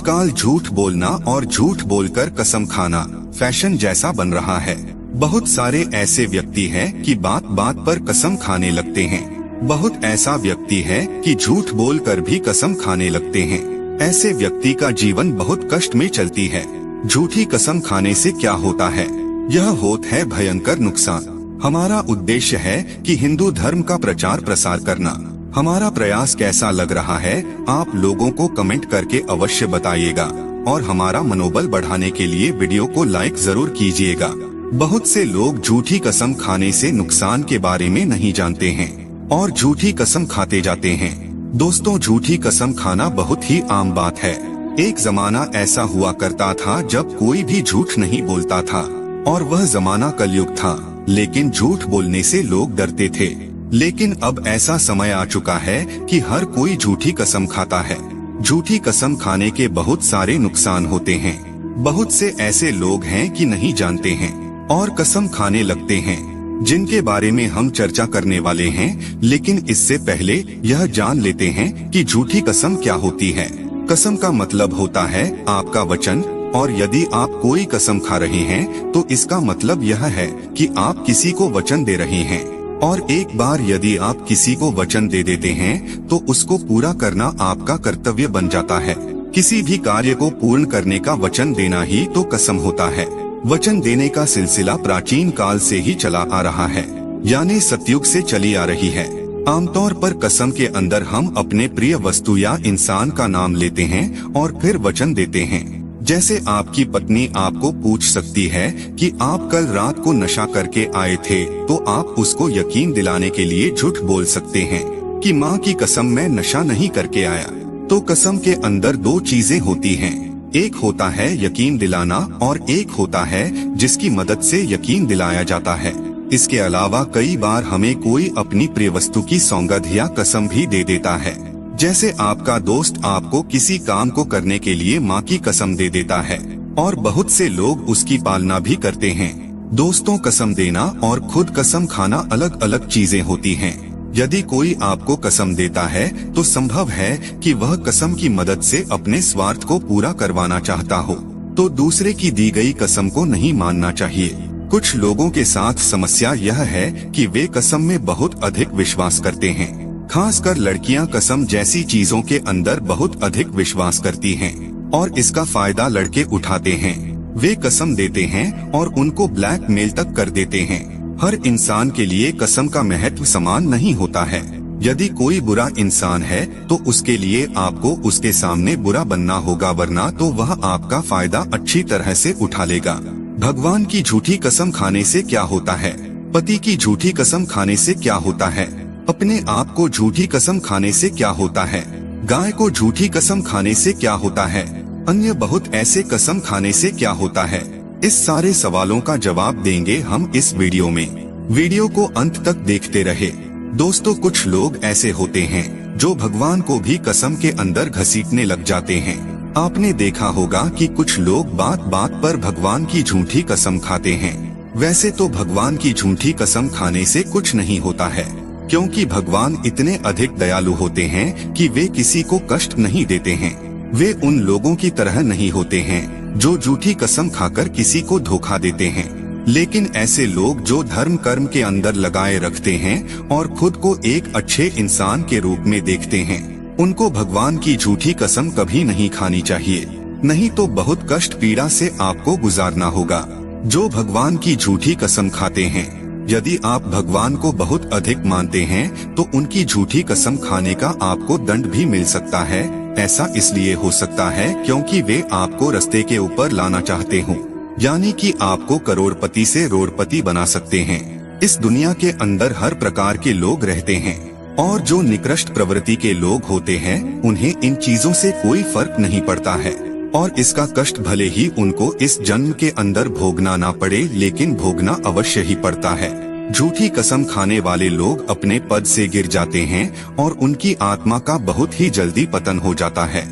आजकल झूठ बोलना और झूठ बोलकर कसम खाना फैशन जैसा बन रहा है। बहुत सारे ऐसे व्यक्ति हैं कि बात बात पर कसम खाने लगते हैं। बहुत ऐसा व्यक्ति है कि झूठ बोलकर भी कसम खाने लगते हैं। ऐसे व्यक्ति का जीवन बहुत कष्ट में चलती है। झूठी कसम खाने से क्या होता है? यह होता है भयंकर नुकसान। हमारा उद्देश्य है कि हिंदू धर्म का प्रचार प्रसार करना। हमारा प्रयास कैसा लग रहा है आप लोगों को कमेंट करके अवश्य बताइएगा और हमारा मनोबल बढ़ाने के लिए वीडियो को लाइक जरूर कीजिएगा। बहुत से लोग झूठी कसम खाने से नुकसान के बारे में नहीं जानते हैं और झूठी कसम खाते जाते हैं। दोस्तों, झूठी कसम खाना बहुत ही आम बात है। एक जमाना ऐसा हुआ करता था जब कोई भी झूठ नहीं बोलता था और वह जमाना कलयुग था, लेकिन झूठ बोलने से लोग डरते थे। लेकिन अब ऐसा समय आ चुका है कि हर कोई झूठी कसम खाता है। झूठी कसम खाने के बहुत सारे नुकसान होते हैं। बहुत से ऐसे लोग हैं कि नहीं जानते हैं और कसम खाने लगते हैं, जिनके बारे में हम चर्चा करने वाले हैं। लेकिन इससे पहले यह जान लेते हैं कि झूठी कसम क्या होती है। कसम का मतलब होता है आपका वचन, और यदि आप कोई कसम खा रहे हैं तो इसका मतलब यह है कि आप किसी को वचन दे रहे हैं। और एक बार यदि आप किसी को वचन दे देते हैं तो उसको पूरा करना आपका कर्तव्य बन जाता है। किसी भी कार्य को पूर्ण करने का वचन देना ही तो कसम होता है। वचन देने का सिलसिला प्राचीन काल से ही चला आ रहा है, यानी सतयुग से चली आ रही है। आमतौर पर कसम के अंदर हम अपने प्रिय वस्तु या इंसान का नाम लेते हैं और फिर वचन देते हैं। जैसे आपकी पत्नी आपको पूछ सकती है कि आप कल रात को नशा करके आए थे, तो आप उसको यकीन दिलाने के लिए झूठ बोल सकते हैं कि माँ की कसम मैं नशा नहीं करके आया। तो कसम के अंदर दो चीजें होती हैं। एक होता है यकीन दिलाना और एक होता है जिसकी मदद से यकीन दिलाया जाता है। इसके अलावा कई बार हमें कोई अपनी प्रिय वस्तु की सौगंध या कसम भी दे देता है। जैसे आपका दोस्त आपको किसी काम को करने के लिए माँ की कसम दे देता है और बहुत से लोग उसकी पालना भी करते हैं। दोस्तों, कसम देना और खुद कसम खाना अलग अलग चीजें होती हैं। यदि कोई आपको कसम देता है तो संभव है कि वह कसम की मदद से अपने स्वार्थ को पूरा करवाना चाहता हो, तो दूसरे की दी गई कसम को नहीं मानना चाहिए। कुछ लोगों के साथ समस्या यह है कि वे कसम में बहुत अधिक विश्वास करते हैं। खासकर लड़कियां कसम जैसी चीजों के अंदर बहुत अधिक विश्वास करती हैं और इसका फायदा लड़के उठाते हैं। वे कसम देते हैं और उनको ब्लैकमेल तक कर देते हैं। हर इंसान के लिए कसम का महत्व समान नहीं होता है। यदि कोई बुरा इंसान है तो उसके लिए आपको उसके सामने बुरा बनना होगा, वरना तो वह आपका फायदा अच्छी तरह से उठा लेगा। भगवान की झूठी कसम खाने से क्या होता है? पति की झूठी कसम खाने से क्या होता है? अपने आप को झूठी कसम खाने से क्या होता है? गाय को झूठी कसम खाने से क्या होता है? अन्य बहुत ऐसे कसम खाने से क्या होता है? इस सारे सवालों का जवाब देंगे हम इस वीडियो में। वीडियो को अंत तक देखते रहे। दोस्तों, कुछ लोग ऐसे होते हैं जो भगवान को भी कसम के अंदर घसीटने लग जाते हैं। आपने देखा होगा कि कुछ लोग बात बात पर भगवान की झूठी कसम खाते हैं। वैसे तो भगवान की झूठी कसम खाने से कुछ नहीं होता है, क्योंकि भगवान इतने अधिक दयालु होते हैं कि वे किसी को कष्ट नहीं देते हैं। वे उन लोगों की तरह नहीं होते हैं जो झूठी कसम खाकर किसी को धोखा देते हैं। लेकिन ऐसे लोग जो धर्म कर्म के अंदर लगाए रखते हैं और खुद को एक अच्छे इंसान के रूप में देखते हैं, उनको भगवान की झूठी कसम कभी नहीं खानी चाहिए, नहीं तो बहुत कष्ट पीड़ा से आपको गुजारना होगा। जो भगवान की झूठी कसम खाते हैं, यदि आप भगवान को बहुत अधिक मानते हैं तो उनकी झूठी कसम खाने का आपको दंड भी मिल सकता है। ऐसा इसलिए हो सकता है क्योंकि वे आपको रास्ते के ऊपर लाना चाहते हों, यानी कि आपको करोड़पति से रोड़पति बना सकते हैं। इस दुनिया के अंदर हर प्रकार के लोग रहते हैं और जो निकृष्ट प्रवृत्ति के लोग होते हैं उन्हें इन चीजों से कोई फर्क नहीं पड़ता है और इसका कष्ट भले ही उनको इस जन्म के अंदर भोगना ना पड़े, लेकिन भोगना अवश्य ही पड़ता है। झूठी कसम खाने वाले लोग अपने पद से गिर जाते हैं और उनकी आत्मा का बहुत ही जल्दी पतन हो जाता है।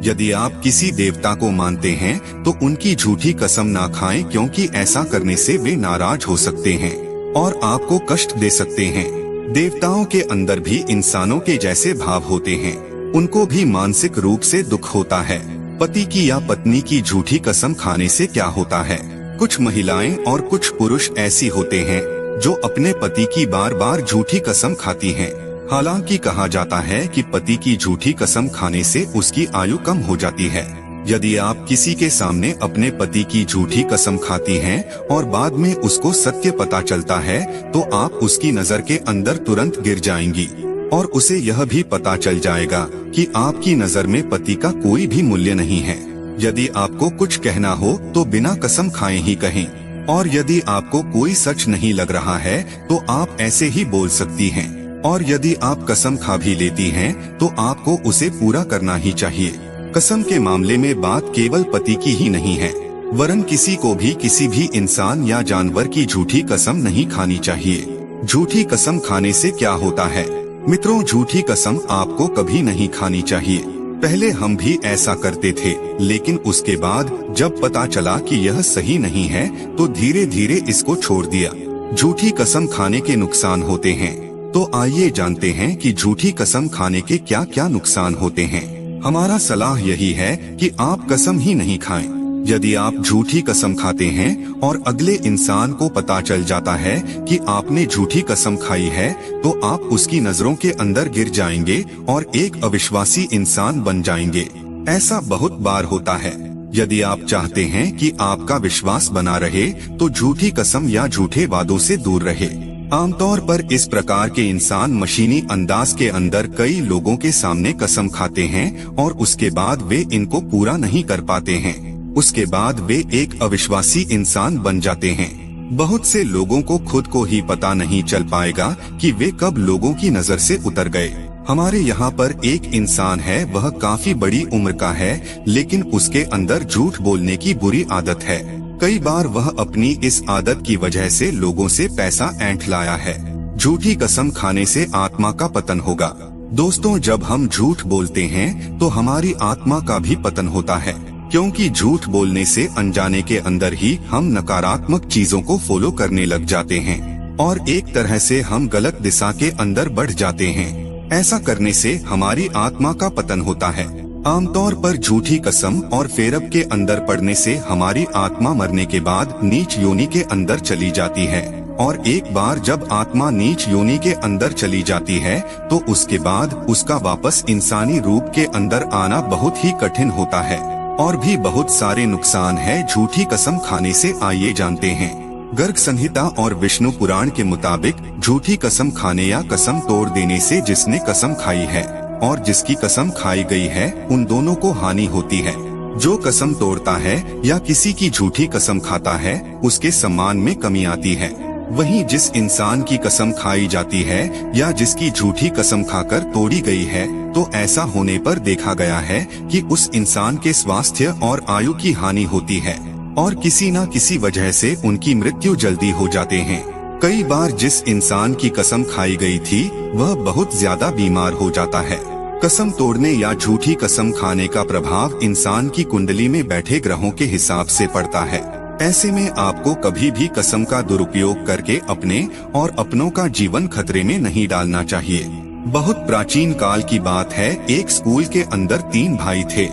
यदि आप किसी देवता को मानते हैं तो उनकी झूठी कसम ना खाएं, क्योंकि ऐसा करने से वे नाराज हो सकते हैं और आपको कष्ट दे सकते हैं। देवताओं के अंदर भी इंसानों के जैसे भाव होते हैं, उनको भी मानसिक रूप से दुख होता है। पति की या पत्नी की झूठी कसम खाने से क्या होता है? कुछ महिलाएं और कुछ पुरुष ऐसी होते हैं जो अपने पति की बार बार झूठी कसम खाती हैं। हालांकि कहा जाता है कि पति की झूठी कसम खाने से उसकी आयु कम हो जाती है। यदि आप किसी के सामने अपने पति की झूठी कसम खाती हैं और बाद में उसको सत्य पता चलता है तो आप उसकी नजर के अंदर तुरंत गिर जाएंगी और उसे यह भी पता चल जाएगा कि आपकी नजर में पति का कोई भी मूल्य नहीं है। यदि आपको कुछ कहना हो तो बिना कसम खाए ही कहें, और यदि आपको कोई सच नहीं लग रहा है तो आप ऐसे ही बोल सकती हैं। और यदि आप कसम खा भी लेती हैं तो आपको उसे पूरा करना ही चाहिए। कसम के मामले में बात केवल पति की ही नहीं है, वरन किसी को भी किसी भी इंसान या जानवर की झूठी कसम नहीं खानी चाहिए। झूठी कसम खाने से क्या होता है? मित्रों, झूठी कसम आपको कभी नहीं खानी चाहिए। पहले हम भी ऐसा करते थे, लेकिन उसके बाद जब पता चला कि यह सही नहीं है तो धीरे धीरे इसको छोड़ दिया। झूठी कसम खाने के नुकसान होते हैं, तो आइए जानते हैं कि झूठी कसम खाने के क्या क्या नुकसान होते हैं। हमारा सलाह यही है कि आप कसम ही नहीं खाएं। यदि आप झूठी कसम खाते हैं और अगले इंसान को पता चल जाता है कि आपने झूठी कसम खाई है तो आप उसकी नजरों के अंदर गिर जाएंगे और एक अविश्वासी इंसान बन जाएंगे। ऐसा बहुत बार होता है। यदि आप चाहते हैं कि आपका विश्वास बना रहे तो झूठी कसम या झूठे वादों से दूर रहे। आमतौर पर इस प्रकार के इंसान मशीनी अंदाज के अंदर कई लोगों के सामने कसम खाते हैं और उसके बाद वे इनको पूरा नहीं कर पाते हैं। उसके बाद वे एक अविश्वासी इंसान बन जाते हैं। बहुत से लोगों को खुद को ही पता नहीं चल पाएगा कि वे कब लोगों की नजर से उतर गए। हमारे यहाँ पर एक इंसान है, वह काफी बड़ी उम्र का है, लेकिन उसके अंदर झूठ बोलने की बुरी आदत है। कई बार वह अपनी इस आदत की वजह से लोगों से पैसा ऐंठ लाया है। झूठी कसम खाने से आत्मा का पतन होगा। दोस्तों, जब हम झूठ बोलते हैं तो हमारी आत्मा का भी पतन होता है, क्योंकि झूठ बोलने से अनजाने के अंदर ही हम नकारात्मक चीजों को फॉलो करने लग जाते हैं और एक तरह से हम गलत दिशा के अंदर बढ़ जाते हैं। ऐसा करने से हमारी आत्मा का पतन होता है। आमतौर पर झूठी कसम और फेरब के अंदर पड़ने से हमारी आत्मा मरने के बाद नीच योनि के अंदर चली जाती है, और एक बार जब आत्मा नीच योनि के अंदर चली जाती है तो उसके बाद उसका वापस इंसानी रूप के अंदर आना बहुत ही कठिन होता है। और भी बहुत सारे नुकसान है झूठी कसम खाने से, आइए जानते हैं। गर्ग संहिता और विष्णु पुराण के मुताबिक झूठी कसम खाने या कसम तोड़ देने से जिसने कसम खाई है और जिसकी कसम खाई गई है, उन दोनों को हानि होती है। जो कसम तोड़ता है या किसी की झूठी कसम खाता है, उसके सम्मान में कमी आती है। वहीं जिस इंसान की कसम खाई जाती है या जिसकी झूठी कसम खाकर तोड़ी गई है, तो ऐसा होने पर देखा गया है कि उस इंसान के स्वास्थ्य और आयु की हानि होती है और किसी न किसी वजह से उनकी मृत्यु जल्दी हो जाते हैं। कई बार जिस इंसान की कसम खाई गई थी वह बहुत ज्यादा बीमार हो जाता है। कसम तोड़ने या झूठी कसम खाने का प्रभाव इंसान की कुंडली में बैठे ग्रहों के हिसाब से पड़ता है। ऐसे में आपको कभी भी कसम का दुरुपयोग करके अपने और अपनों का जीवन खतरे में नहीं डालना चाहिए। बहुत प्राचीन काल की बात है, एक स्कूल के अंदर 3 भाई थे।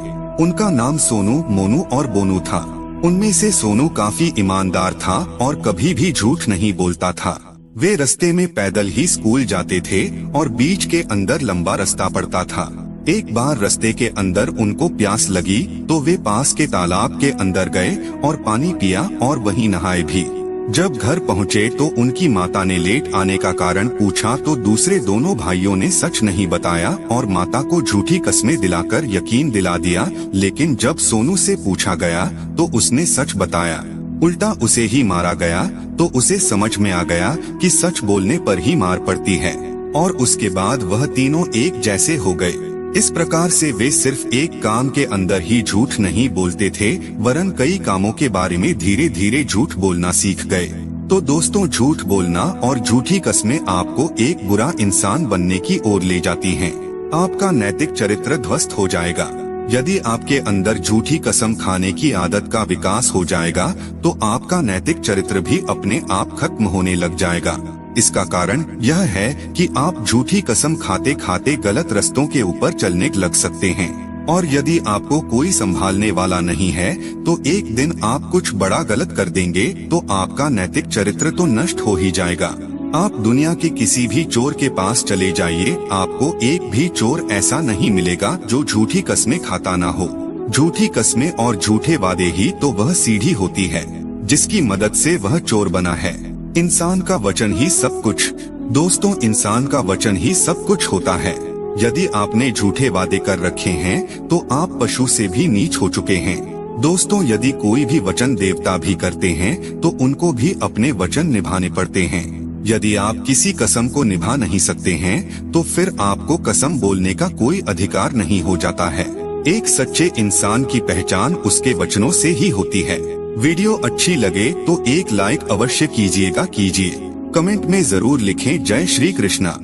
उनका नाम सोनू, मोनू और बोनू था। उनमें से सोनू काफी ईमानदार था और कभी भी झूठ नहीं बोलता था। वे रास्ते में पैदल ही स्कूल जाते थे और बीच के अंदर लंबा रास्ता पड़ता था। एक बार रास्ते के अंदर उनको प्यास लगी तो वे पास के तालाब के अंदर गए और पानी पिया और वहीं नहाए भी। जब घर पहुँचे तो उनकी माता ने लेट आने का कारण पूछा तो दूसरे दोनों भाइयों ने सच नहीं बताया और माता को झूठी कस्में दिलाकर यकीन दिला दिया। लेकिन जब सोनू से पूछा गया तो उसने सच बताया। उल्टा उसे ही मारा गया तो उसे समझ में आ गया कि सच बोलने पर ही मार पड़ती है, और उसके बाद वह तीनों एक जैसे हो गए। इस प्रकार से वे सिर्फ एक काम के अंदर ही झूठ नहीं बोलते थे, वरन कई कामों के बारे में धीरे धीरे झूठ बोलना सीख गए। तो दोस्तों, झूठ बोलना और झूठी कस्में आपको एक बुरा इंसान बनने की ओर ले जाती हैं। आपका नैतिक चरित्र ध्वस्त हो जाएगा। यदि आपके अंदर झूठी कसम खाने की आदत का विकास हो जाएगा तो आपका नैतिक चरित्र भी अपने आप खत्म होने लग जाएगा। इसका कारण यह है कि आप झूठी कसम खाते खाते गलत रास्तों के ऊपर चलने लग सकते हैं और यदि आपको कोई संभालने वाला नहीं है तो एक दिन आप कुछ बड़ा गलत कर देंगे तो आपका नैतिक चरित्र तो नष्ट हो ही जाएगा। आप दुनिया के किसी भी चोर के पास चले जाइए, आपको एक भी चोर ऐसा नहीं मिलेगा जो झूठी कस्में खाता ना हो। झूठी कस्में और झूठे वादे ही तो वह सीढ़ी होती है जिसकी मदद से वह चोर बना है। इंसान का वचन ही सब कुछ। दोस्तों, इंसान का वचन ही सब कुछ होता है। यदि आपने झूठे वादे कर रखे हैं तो आप पशु से भी नीच हो चुके हैं। दोस्तों, यदि कोई भी वचन देवता भी करते हैं तो उनको भी अपने वचन निभाने पड़ते हैं। यदि आप किसी कसम को निभा नहीं सकते हैं तो फिर आपको कसम बोलने का कोई अधिकार नहीं हो जाता है। एक सच्चे इंसान की पहचान उसके वचनों से ही होती है। वीडियो अच्छी लगे तो एक लाइक अवश्य कीजिए। कमेंट में जरूर लिखें जय श्री कृष्णा।